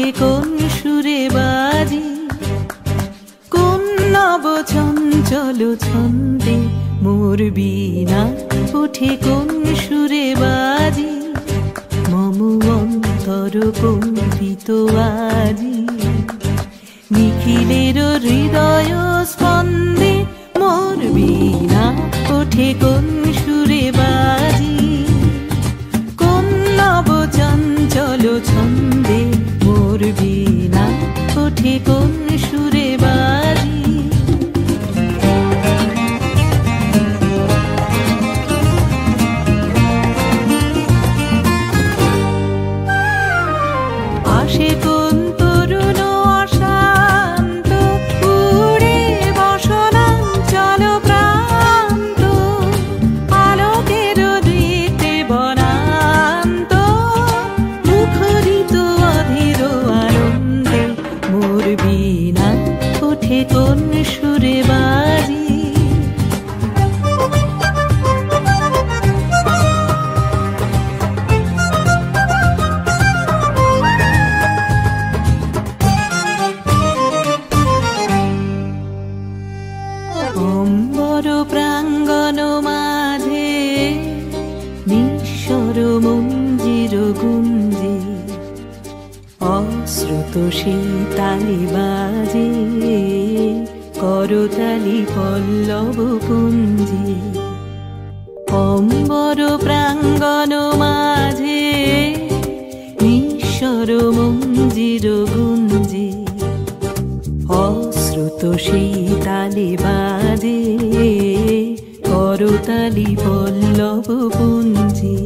ওঠে কোন সুরে বাজি, কোন নব চঞ্চল ছন্দে মোর বীণা ওঠে কোন সুরে বাজি, মম অন্তর কম্পিত আজি। নিখিলের হৃদয় স্পন্দে মোর বীণা ওঠে কোন সুরে বাজি, কোন নব চঞ্চল ছন্দে মোর বীণা ওঠে কোন সুরে বাজি। আসে কোন তরুণ অশান্ত উড়ে বসনাঞ্চল প্রান্ত, আলোকের দীপ্তে বনান্ত মুখরিত অধীর আনন্দে মোর বীণা ওঠে কোন সুরে বাজি। অম্বর প্রাঙ্গণ মাঝে নিঃস্বর মঞ্জির গুঞ্জে, অশ্রুত শীতালি বাজে করতালি পল্লব পুঞ্জে। অম্বর প্রাঙ্গণ মাঝে নিঃস্বর মঞ্জির গুঞ্জে, অশ্রুত শীতালি বাজে করতালি পল্লব পুঞ্জে।